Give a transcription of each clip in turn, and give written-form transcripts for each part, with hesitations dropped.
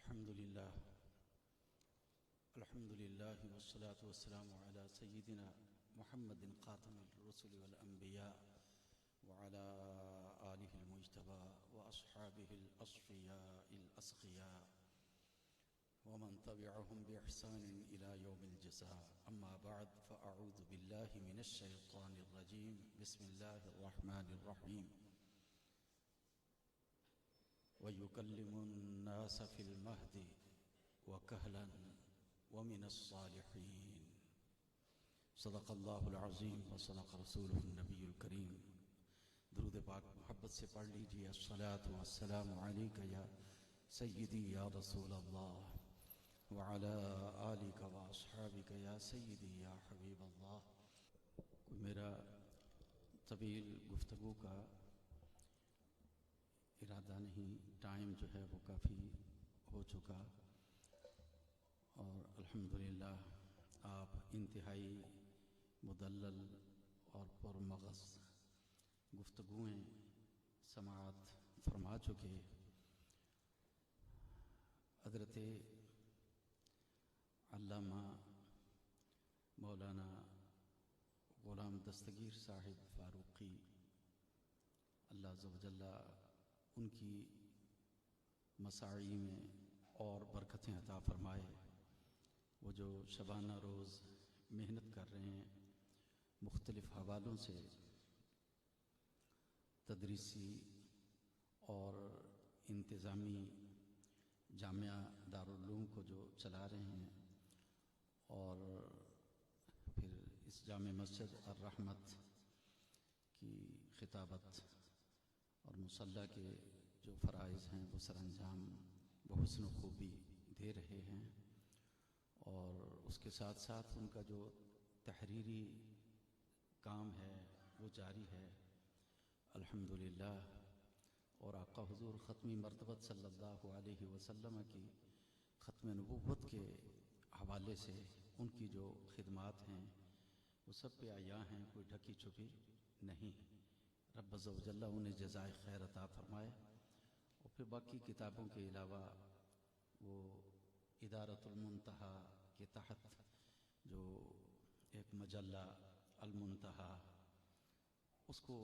الحمد لله والصلاة والسلام على سيدنا محمد خاتم الرسل والأنبياء وعلى آله المجتبى وأصحابه الأصفياء الأسقياء ومن تبعهم بإحسان إلى يوم الجزاء. أما بعد، فأعوذ بالله من الشيطان الرجيم. بسم الله الرحمن الرحيم. وَيُكَلِّمُ النَّاسَ فِي الْمَهْدِ وَكَهْلًا وَمِنَ الصَّالِحِينَ. صدق اللہ العظیم وصدق رسولہ النبی الکریم. درود پاک محبت سے پڑھ لیجیے. الصلاۃ والسلام علیک یا سیدی یا رسول اللہ وعلی آلک واصحابک یا سیدی یا حبیب اللہ. میرا طویل گفتگو کا ارادہ نہیں، ٹائم جو ہے وہ کافی ہو چکا، اور الحمدللہ آپ انتہائی مدلل اور پرمغز گفتگویں سماعت فرما چکے. حضرت علامہ مولانا غلام دستگیر صاحب فاروقی اللہ عز و جل ان کی مساعی میں اور برکتیں عطا فرمائے. وہ جو شبانہ روز محنت کر رہے ہیں مختلف حوالوں سے، تدریسی اور انتظامی جامعہ دارالعلوم کو جو چلا رہے ہیں، اور پھر اس جامع مسجد الرحمت کی خطابت اور مصلی کے جو فرائض ہیں وہ سر انجام بحسن و خوبی دے رہے ہیں، اور اس کے ساتھ ساتھ ان کا جو تحریری کام ہے وہ جاری ہے الحمدللہ. اور آقا حضور ختمی مرتبت صلی اللہ علیہ وسلم کی ختم نبوت کے حوالے سے ان کی جو خدمات ہیں وہ سب پہ عیاں ہیں، کوئی ڈھکی چھپی نہیں. رب عز و جل انہیں جزائے خیر عطا فرمائے. اور پھر باقی کتابوں کے علاوہ وہ ادارۃ المنتہا کے تحت جو ایک مجلہ المنتہا، اس کو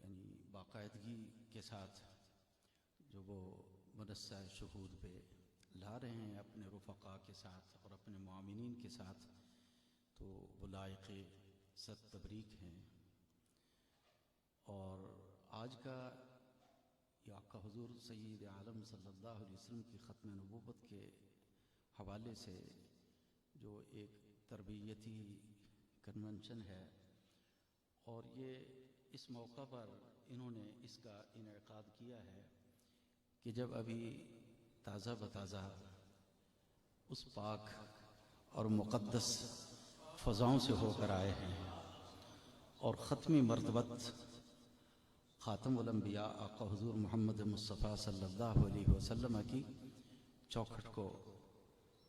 یعنی باقاعدگی کے ساتھ جو وہ منصہ شہود پہ لا رہے ہیں اپنے رفقاء کے ساتھ اور اپنے معاونین کے ساتھ، تو وہ لائق صد تبریک ہیں. اور آج کا یہ آقا حضور سید عالم صلی اللہ علیہ وسلم کی ختم نبوت کے حوالے سے جو ایک تربیتی کنونشن ہے، اور یہ اس موقع پر انہوں نے اس کا انعقاد کیا ہے کہ جب ابھی تازہ بتازہ اس پاک اور مقدس فضاؤں سے ہو کر آئے ہیں، اور ختمی مرتبت خاتم الانبیاء آقا حضور محمد مصطفیٰ صلی اللہ علیہ وسلم کی چوکھٹ کو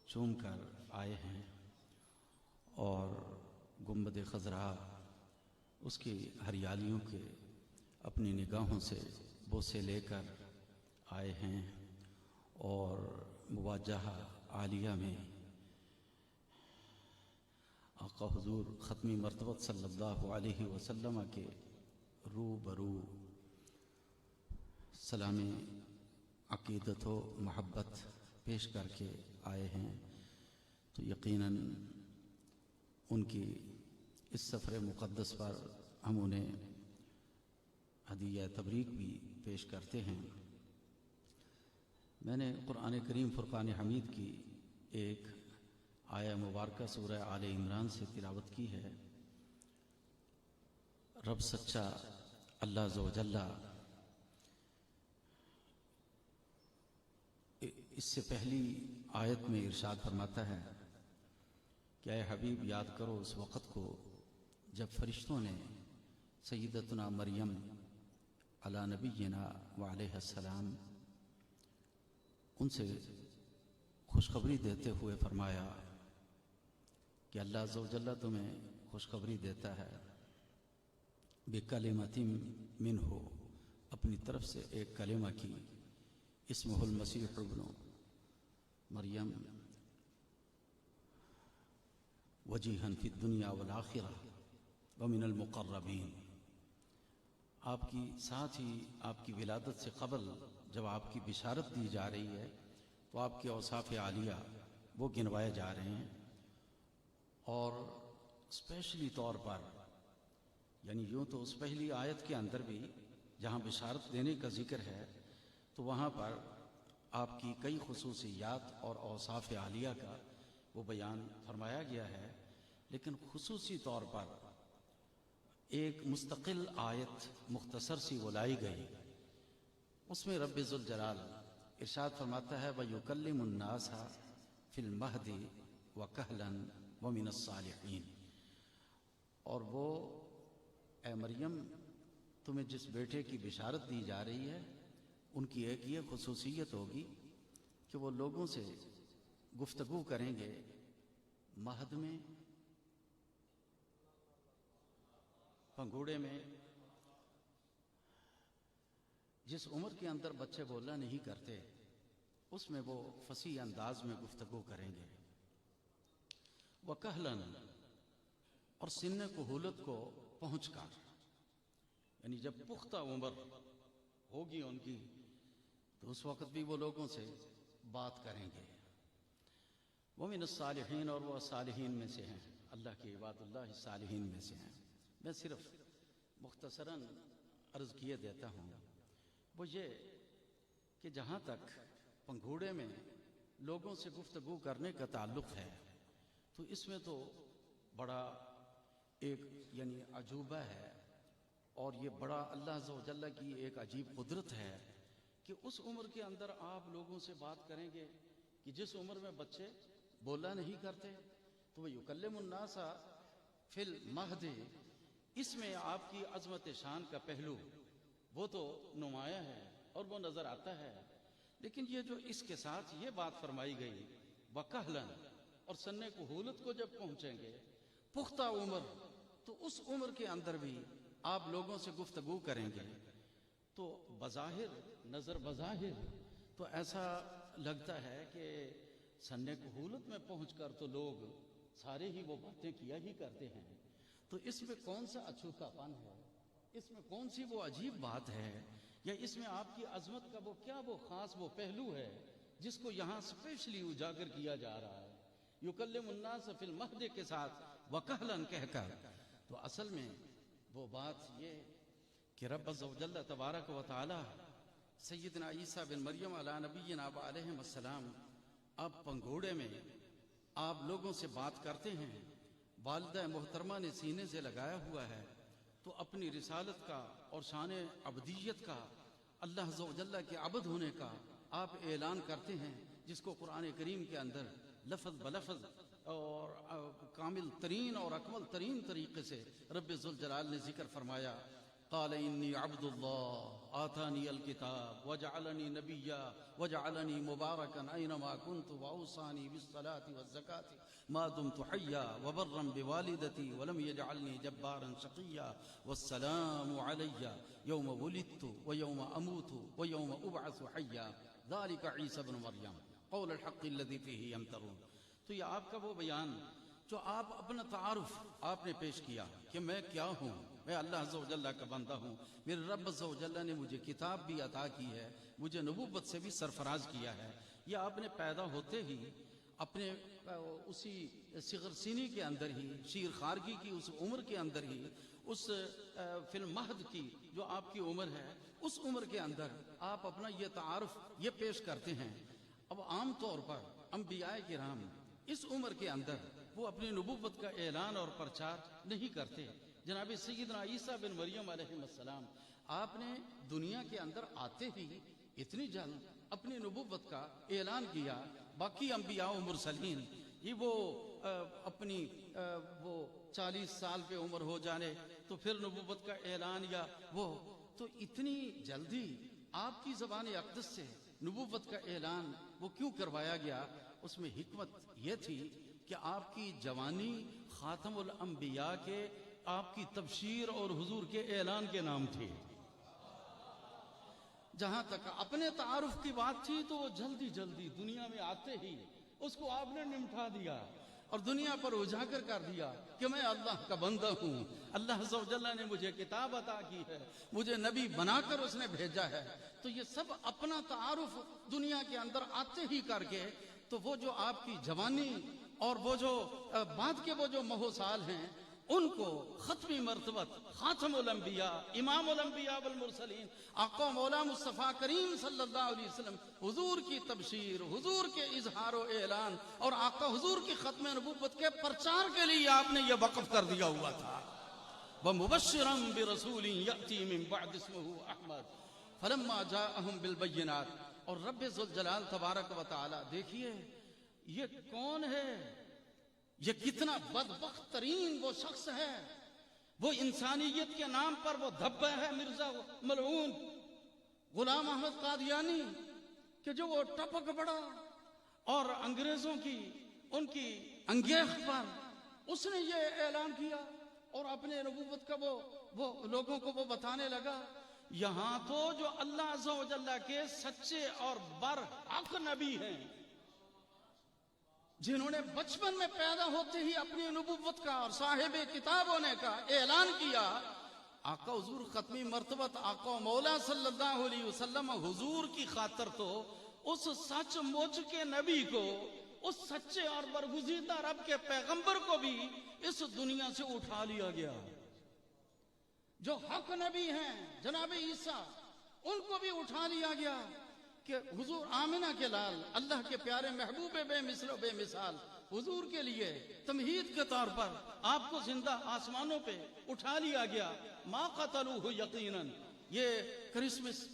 چوم کر آئے ہیں، اور گنبد خضراء اس کی ہریالیوں کے اپنی نگاہوں سے بوسے لے کر آئے ہیں، اور مواجہ عالیہ میں آقا حضور ختمی مرتبت صلی اللہ علیہ وسلم کے روبرو سلام عقیدت و محبت پیش کر کے آئے ہیں. تو یقیناً ان کی اس سفر مقدس پر ہم انہیں ہدیہ تبریک بھی پیش کرتے ہیں. میں نے قرآن کریم فرقان حمید کی ایک آیہ مبارکہ سورہ آل عمران سے تلاوت کی ہے. رب سچا اللہ عز و جل اس سے پہلی آیت میں ارشاد فرماتا ہے کہ اے حبیب، یاد کرو اس وقت کو جب فرشتوں نے سیدتنا مریم علی نبینا وعلیہ السلام ان سے خوشخبری دیتے ہوئے فرمایا کہ اللہ عز و جل تمہیں خوشخبری دیتا ہے بکلمۃ منہ، اپنی طرف سے ایک کلمہ کی اسمہ المسیح ابن مریم وجیہا فی الدنیا والآخرہ ومن المقربین. آپ کی ساتھ ہی آپ کی ولادت سے قبل جب آپ کی بشارت دی جا رہی ہے تو آپ کے اوصاف عالیہ وہ گنوائے جا رہے ہیں، اور اسپیشلی طور پر یعنی یوں تو اس پہلی آیت کے اندر بھی جہاں بشارت دینے کا ذکر ہے تو وہاں پر آپ کی کئی خصوصیات اور اوصاف عالیہ کا وہ بیان فرمایا گیا ہے، لیکن خصوصی طور پر ایک مستقل آیت مختصر سی وہ لائی گئی. اس میں رب ذوالجلال ارشاد فرماتا ہے وَيُكَلِّمُ النَّاسَ فِي الْمَهْدِ وَكَهْلًا وَمِنَ الصَّالِحِينَ. اور وہ اے مریم تمہیں جس بیٹے کی بشارت دی جا رہی ہے ان کی ایک یہ خصوصیت ہوگی کہ وہ لوگوں سے گفتگو کریں گے مہد میں، پنگوڑے میں، جس عمر کے اندر بچے بولنا نہیں کرتے اس میں وہ فصیح انداز میں گفتگو کریں گے. وَكَهْلًا، اور سن کہولت کو پہنچ کر، یعنی جب پختہ عمر ہوگی ان کی تو اس وقت بھی وہ لوگوں سے بات کریں گے. وَمِنَ الصَّالِحِينَ، اور وہ صالحین میں سے ہیں، اللہ کے عباد اللہ صالحین میں سے ہیں. میں صرف مختصراً عرض کیے دیتا ہوں، وہ یہ کہ جہاں تک پنگھوڑے میں لوگوں سے گفتگو کرنے کا تعلق ہے تو اس میں تو بڑا ایک یعنی عجوبہ ہے، اور یہ بڑا اللہ عز و جل کی ایک عجیب قدرت ہے کہ اس عمر کے اندر آپ لوگوں سے بات کریں گے کہ جس عمر میں بچے بولا نہیں کرتے. تو وہ یکلم الناس فی المہد، اس میں آپ کی عظمت شان کا پہلو وہ تو نمایاں ہے اور وہ نظر آتا ہے، لیکن یہ جو اس کے ساتھ یہ بات فرمائی گئی وَكَهْلًا، اور سن کہولت کو جب پہنچیں گے پختہ عمر، تو اس عمر کے اندر بھی آپ لوگوں سے گفتگو کریں گے. تو بظاہر نظر بظاہر تو ایسا لگتا ہے کہ سن کہولت میں پہنچ کر تو لوگ سارے ہی وہ باتیں کیا ہی کرتے ہیں، تو اس میں کون سا اچھوتا پن ہے، اس میں کون سی وہ عجیب بات ہے، یا اس میں آپ کی عظمت کا وہ کیا وہ خاص وہ پہلو ہے جس کو یہاں اسپیشلی اجاگر کیا جا رہا ہے یکلم الناس فی المہد کے ساتھ وکہلن کہہ کر. تو اصل میں وہ بات یہ کہ رب عز و جل تبارک و تعالی سیدنا عیسیٰ بن مریم علی نبینا علیہ السلام اب پنگھوڑے میں آپ لوگوں سے بات کرتے ہیں. والدہ محترمہ نے سینے سے لگایا ہوا ہے تو اپنی رسالت کا اور شان عبدیت کا، اللہ عز و جل کے عبد ہونے کا آپ اعلان کرتے ہیں، جس کو قرآن کریم کے اندر لفظ بلفظ اور کامل ترین اور اکمل ترین طریقے سے رب ذوالجلال نے ذکر فرمایا. قال انی عبد اللہ آتانی الکتاب وجعلنی نبیا وجعلنی مبارکا اینما کنت واوصانی بالصلاة والزکاة ما دمت حیا وبرا بوالدتی ولم یجعلنی جبارا شقیا والسلام علی یوم ولدت ویوم اموت ویوم ابعث حیا ذلک عیسی بن مریم قول الحق الذی فیہ یمترون. تو یہ آپ کا وہ بیان جو آپ اپنا تعارف آپ نے پیش کیا کہ میں کیا ہوں، میں اللہ عز و جل کا بندہ ہوں، میرے رب عز و جل نے مجھے کتاب بھی عطا کی ہے، مجھے نبوت سے بھی سرفراز کیا ہے. یہ آپ نے پیدا ہوتے ہی اپنے اسی صغر سینی کے اندر ہی، شیر خارگی کی اس عمر کے اندر ہی، اس فی المہد کی جو آپ کی عمر ہے، اس عمر کے اندر آپ اپنا یہ تعارف یہ پیش کرتے ہیں. اب عام طور پر انبیاء کرام اس عمر کے اندر وہ اپنی نبوت کا اعلان اور پرچار نہیں کرتے. جناب سیدنا عیسیٰ بن مریم علیہ السلام آپ نے دنیا کے اندر آتے ہی اتنی جلد اپنی نبوت کا اعلان کیا. باقی انبیاء و مرسلین یہ وہ اپنی وہ 40 سال پہ عمر ہو جانے تو پھر نبوت کا اعلان، یا وہ تو اتنی جلدی آپ کی زبان اقدس سے نبوت کا اعلان وہ کیوں کروایا گیا؟ اس میں حکمت یہ تھی کہ آپ کی جوانی خاتم الانبیاء کے آپ کی تبشیر اور حضور کے اعلان کے نام تھی. جہاں تک اپنے تعارف کی بات تھی تو وہ جلدی جلدی دنیا میں آتے ہی اس کو آپ نے نمٹا دیا اور دنیا پر اجاگر کر دیا کہ میں اللہ کا بندہ ہوں، اللہ عز و جل نے مجھے کتاب عطا کی ہے، مجھے نبی بنا کر اس نے بھیجا ہے۔ تو یہ سب اپنا تعارف دنیا کے اندر آتے ہی کر کے، تو وہ جو آپ کی جوانی اور وہ جو بعد کے وہ جو مہو سال ہیں، ان کو ختمی مرتبت خاتم الانبیاء، امام الانبیاء والمرسلین، آقا مولا مصطفیٰ کریم صلی اللہ علیہ وسلم، حضور کی تبشیر، حضور کے اظہار و اعلان اور آقا حضور کی ختم نبوت کے پرچار کے لیے آپ نے یہ وقف کر دیا ہوا تھا۔ وَمُبَشِّرًا بِرَسُولٍ يَأْتِي مِن بَعْدِ اسْمُهُ أَحْمَدُ فَلَمَّا جَاءَهُم بِالْبَيِّنَاتِ۔ اور رب ذوالجلال تبارک و تعالی دیکھیے یہ کون ہے، یہ کتنا بدبخت ترین وہ شخص ہے، وہ انسانیت کے نام پر وہ دھبہ ہے، مرزا ملعون غلام احمد قادیانی، کہ جو وہ ٹپک پڑا اور انگریزوں کی ان کی انگیخت پر اس نے یہ اعلان کیا اور اپنے نبوت کا وہ لوگوں کو وہ بتانے لگا۔ یہاں تو جو اللہ عز و جل کے سچے اور برحق نبی ہیں، جنہوں نے بچپن میں پیدا ہوتے ہی اپنی نبوت کا اور صاحب کتاب ہونے کا اعلان کیا، آقا حضور ختمی مرتبت آقا مولا صلی اللہ علیہ وسلم حضور کی خاطر تو اس سچ مچ کے نبی کو، اس سچے اور برگزیدہ رب کے پیغمبر کو بھی اس دنیا سے اٹھا لیا گیا۔ جو حق نبی ہیں جناب عیسیٰ، ان کو بھی اٹھا لیا گیا کہ حضور آمنہ کے لال، اللہ کے پیارے محبوب بے مثل و بے مثال حضور کے لیے تمہید کے طور پر آپ کو زندہ آسمانوں پہ اٹھا لیا گیا۔ ما قتلوہ یقیناً، یہ کرسمس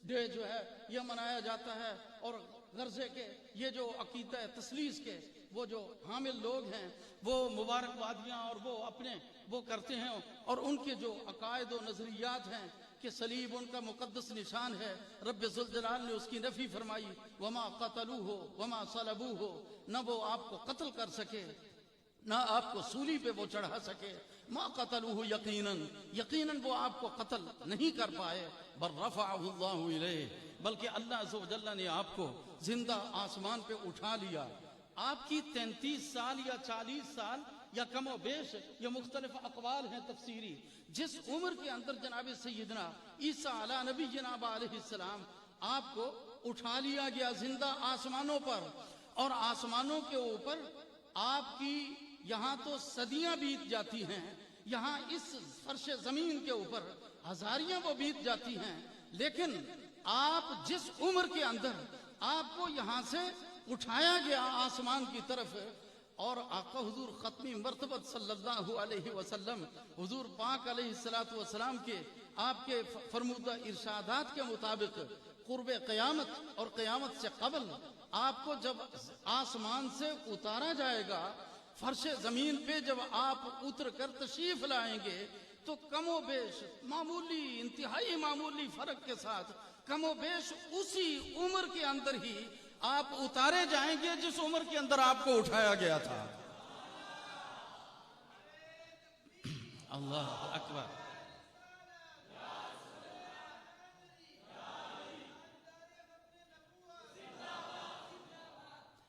ڈے جو ہے یہ منایا جاتا ہے، اور غرضے کے یہ جو عقیدہ تثلیث کے وہ جو حامل لوگ ہیں وہ مبارکبادیاں اور وہ اپنے وہ کرتے ہیں، اور ان کے جو عقائد و نظریات ہیں کہ صلیب ان کا مقدس نشان ہے، رب ذوالجلال نے اس کی نفی فرمائی، وما قتلوہ وما صلبوہ، نہ وہ آپ کو قتل کر سکے نہ آپ کو سولی پہ وہ چڑھا سکے، ما قتلوہ یقیناً، یقیناً وہ آپ کو قتل نہیں کر پائے، بل رفعہ اللہ الیہ، بلکہ اللہ عز و جل نے آپ کو زندہ آسمان پہ اٹھا لیا۔ آپ کی 33 سال یا 40 سال یا کم و بیش، یہ مختلف اقوال ہیں تفسیری، جس عمر کے اندر جناب سیدنا عیسیٰ علی نبی جناب علیہ السلام آپ کو اٹھا لیا گیا زندہ آسمانوں پر، اور آسمانوں کے اوپر آپ کی یہاں تو صدیاں بیت جاتی ہیں، یہاں اس فرش زمین کے اوپر ہزاریاں وہ بیت جاتی ہیں، لیکن آپ جس عمر کے اندر آپ کو یہاں سے اٹھایا گیا آسمان کی طرف، اور آقا حضور ختمی مرتبت صلی اللہ علیہ وسلم حضور پاک علیہ السلام کے آپ کے فرمودہ ارشادات کے مطابق قرب قیامت اور قیامت سے قبل آپ کو جب آسمان سے اتارا جائے گا، فرش زمین پہ جب آپ اتر کر تشریف لائیں گے، تو کم و بیش معمولی انتہائی معمولی فرق کے ساتھ کم و بیش اسی عمر کے اندر ہی آپ اتارے جائیں گے جس عمر کے اندر آپ کو اٹھایا گیا تھا۔ اللہ اکبر۔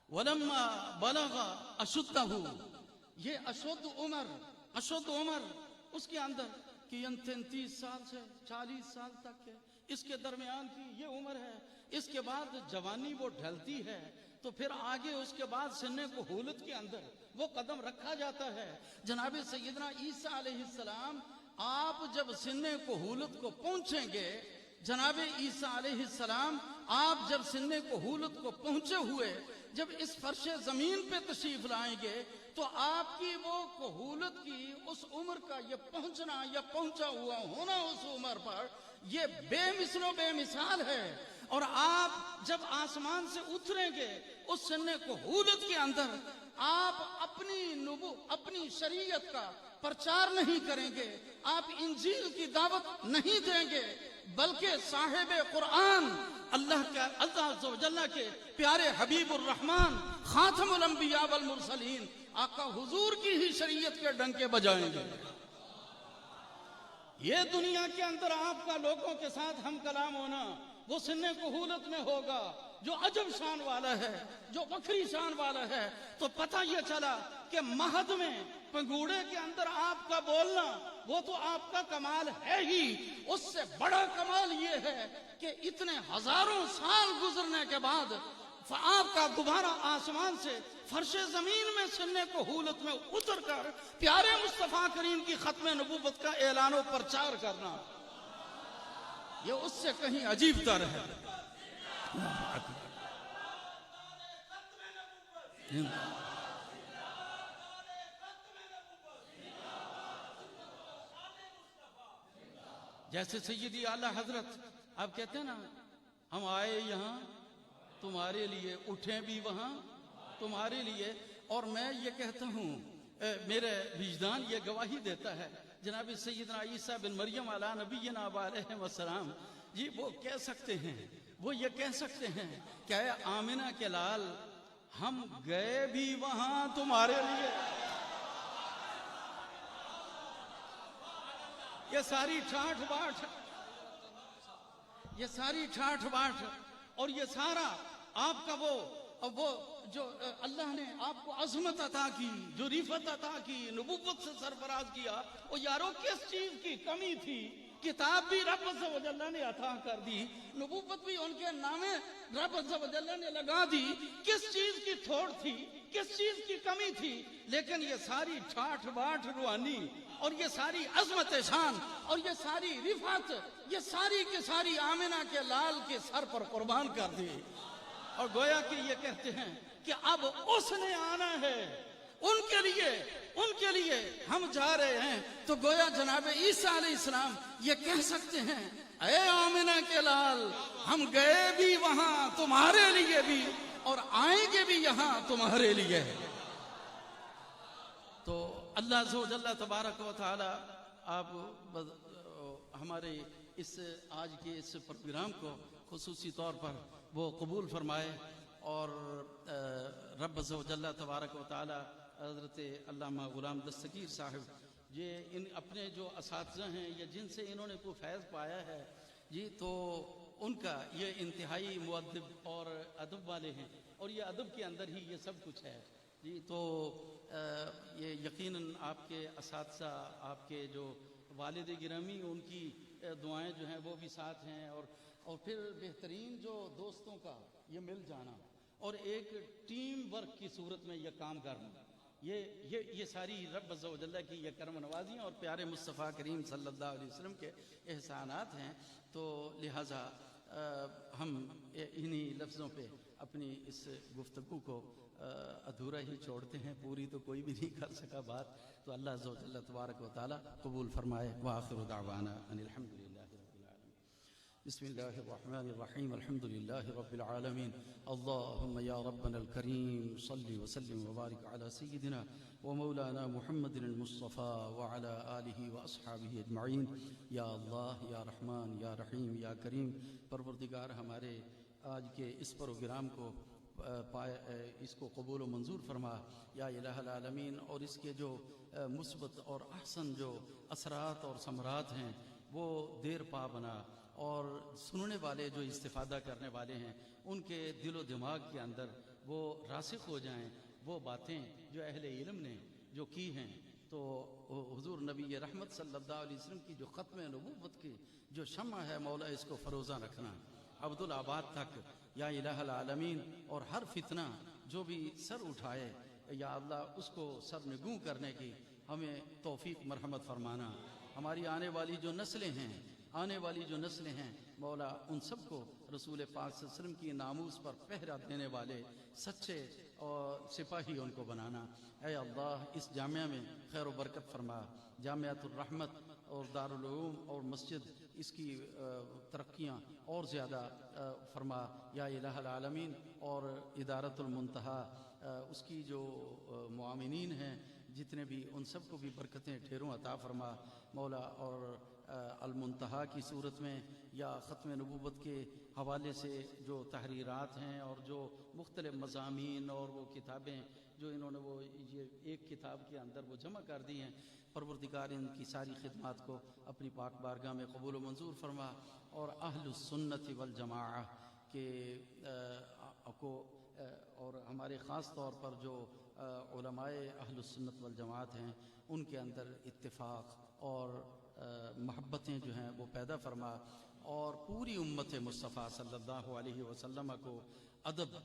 وَلَمَّا بَلَغَ أَشُدَّهُ، یہ اشد عمر اس کے اندر کہ 33 سال سے 40 سال تک کے اس کے درمیان کی یہ عمر ہے، اس کے بعد جوانی وہ ڈھلتی ہے، تو پھر آگے اس کے بعد سن کہولت کے اندر وہ قدم رکھا جاتا ہے۔ جناب سیدنا عیسیٰ علیہ السلام آپ جب سن کہولت کو پہنچیں گے، جناب عیسیٰ علیہ السلام آپ جب سن کہولت کو پہنچے ہوئے جب اس فرش زمین پہ تشریف لائیں گے، تو آپ کی وہ کہولت کی اس عمر کا یہ پہنچنا یا پہنچا ہوا ہونا اس عمر پر یہ بے مثل و بے مثال ہے، اور آپ جب آسمان سے اتریں گے اس سن کہولت کے اندر آپ اپنی شریعت کا پرچار نہیں کریں گے، آپ انجیل کی دعوت نہیں دیں گے، بلکہ صاحب قرآن اللہ عز و جل کے پیارے حبیب الرحمن خاتم الانبیاء والمرسلین آقا حضور کی ہی شریعت کے ڈنکے بجائیں گے۔ یہ دنیا کے اندر آپ کا لوگوں کے ساتھ ہم کلام ہونا وہ سن کہولت میں ہوگا جو عجب شان والا ہے، جو بکری شان والا ہے۔ تو پتہ یہ چلا کہ مہد میں پنگوڑے کے اندر آپ کا بولنا وہ تو آپ کا کمال ہے ہی، اس سے بڑا کمال یہ ہے کہ اتنے ہزاروں سال گزرنے کے بعد آپ کا دوبارہ آسمان سے فرش زمین میں سننے کو حولت میں اتر کر پیارے مصطفیٰ کریم کی ختم نبوت کا اعلان و پرچار کرنا، یہ اس سے کہیں عجیب تر ہے۔ جیسے سیدی اعلیٰ حضرت آپ کہتے ہیں نا، ہم آئے یہاں تمہارے لیے، اٹھیں بھی وہاں تمہارے لیے۔ اور میں یہ کہتا ہوں، میرے وجدان یہ گواہی دیتا ہے، جناب سیدنا عیسیٰ بن مریم علیہ نبینا علیہ السلام جی وہ کہہ سکتے ہیں، وہ یہ کہہ سکتے ہیں کہ اے آمنہ کے لال، ہم گئے بھی وہاں تمہارے لیے۔ یہ ساری ٹھاٹھ باٹھ، یہ ساری ٹھاٹھ باٹھ اور یہ سارا آپ کا وہ جو اللہ نے آپ کو عظمت عطا کی، جو رفعت عطا کی، نبوت سے سرفراز کیا، وہ یارو کس چیز کی کمی تھی؟ کتاب بھی رب عز و جل نے عطا کر دی، نبوت بھی ان کے نامے رب عز و جل نے لگا دی، کس چیز کی تھوڑ تھی، کس چیز کی کمی تھی؟ لیکن یہ ساری ٹھاٹھ باٹھ روحانی اور یہ ساری عظمت شان اور یہ ساری رفعت، یہ ساری کی ساری آمنہ کے لال کے سر پر قربان کر دی۔ اور گویا کہ یہ کہتے ہیں کہ اب اس نے آنا ہے، ان کے لیے ہم جا رہے ہیں۔ تو گویا جناب عیسیٰ علیہ السلام یہ کہہ سکتے ہیں، اے آمنہ کے لال، ہم گئے بھی وہاں تمہارے لیے بھی اور آئیں گے بھی یہاں تمہارے لیے۔ تو اللہ عز و جل تبارک و تعالی آپ ہمارے اس آج کے اس پروگرام کو خصوصی طور پر وہ قبول فرمائے، اور رب عز و جل تبارک و تعالی حضرت علامہ غلام دستگیر صاحب یہ ان اپنے جو اساتذہ ہیں یا جن سے انہوں نے کوئی فیض پایا ہے جی، تو ان کا یہ انتہائی مؤدب اور ادب والے ہیں، اور یہ ادب کے اندر ہی یہ سب کچھ ہے جی۔ تو یہ یقیناً آپ کے اساتذہ، آپ کے جو والد گرامی، ان کی دعائیں جو ہیں وہ بھی ساتھ ہیں، اور پھر بہترین جو دوستوں کا یہ مل جانا اور ایک ٹیم ورک کی صورت میں یہ کام کرنا، یہ ساری رب عز و جل کی یہ کرم نوازیاں اور پیارے مصطفیٰ کریم صلی اللہ علیہ وسلم کے احسانات ہیں۔ تو لہٰذا ہم انہی لفظوں پہ اپنی اس گفتگو کو ادھورا ہی چھوڑتے ہیں، پوری تو کوئی بھی نہیں کر سکا بات۔ تو اللہ عز و جل تبارک و تعالی قبول فرمائے۔ وآخر دعوانا ان الحمد للہ رب العالمین۔ بسم اللہ الرحمن الرحیم، الحمد للہ رب العالمین، اللہم یا ربنا الکریم صلی وسلم وبارک علی سیدنا ومولانا محمد المصطفیٰ وعلی آلہ واصحابہ اجمعین۔ یا اللہ، یا رحمان، یا رحیم، یا کریم، پروردگار ہمارے آج کے اس پروگرام کو اس کو قبول و منظور فرما یا الہ العالمین، اور اس کے جو مثبت اور احسن جو اثرات اور ثمرات ہیں وہ دیر پا بنا، اور سننے والے جو استفادہ کرنے والے ہیں ان کے دل و دماغ کے اندر وہ راسخ ہو جائیں، وہ باتیں جو اہل علم نے جو کی ہیں۔ تو حضور نبی رحمت صلی اللہ علیہ وسلم کی جو ختم نبوت کی جو شمع ہے، مولا اس کو فروزہ رکھنا عبدالآباد تک یا الہ العالمین، اور ہر فتنہ جو بھی سر اٹھائے یا اللہ اس کو سر نگوں کرنے کی ہمیں توفیق مرحمت فرمانا۔ ہماری آنے والی جو نسلیں ہیں مولا ان سب کو رسول پاک صلی اللہ علیہ وسلم کی ناموس پر پہرا دینے والے سچے اور سپاہی ان کو بنانا۔ اے اللہ اس جامعہ میں خیر و برکت فرما، جامعۃ الرحمت اور دارالعلوم اور مسجد اس کی ترقیاں اور زیادہ فرما یا الہ العالمین، اور ادارۃ المنتہا اس کی جو معاونین ہیں جتنے بھی، ان سب کو بھی برکتیں ڈھیروں عطا فرما مولا، اور المنتہا کی صورت میں یا ختم نبوت کے حوالے سے جو تحریرات ہیں اور جو مختلف مضامین اور وہ کتابیں جو انہوں نے وہ یہ ایک کتاب کے اندر وہ جمع کر دی ہیں، پروردگار ان کی ساری خدمات کو اپنی پاک بارگاہ میں قبول و منظور فرما، اور اہل السنت والجماعہ کے کو اور ہمارے خاص طور پر جو علماء اہل السنت والجماعت ہیں ان کے اندر اتفاق اور محبتیں جو ہیں وہ پیدا فرما، اور پوری امت مصطفیٰ صلی اللہ علیہ وسلم کو ادب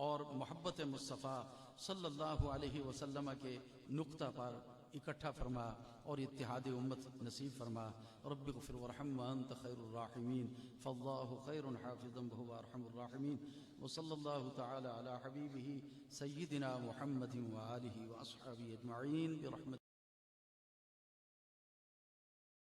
اور محبت مصطفیٰ صلی اللہ علیہ وسلم کے نقطہ پر اکٹھا فرما اور اتحاد امت نصیب فرما۔ رب اغفر وارحم وانت خیر الراحمین فاللہ خیر حافظا وهو ارحم الراحمین، وصلی اللہ تعالی علی حبیبہ سیدنا محمد وآلہ واصحابہ اجمعین برحمتہ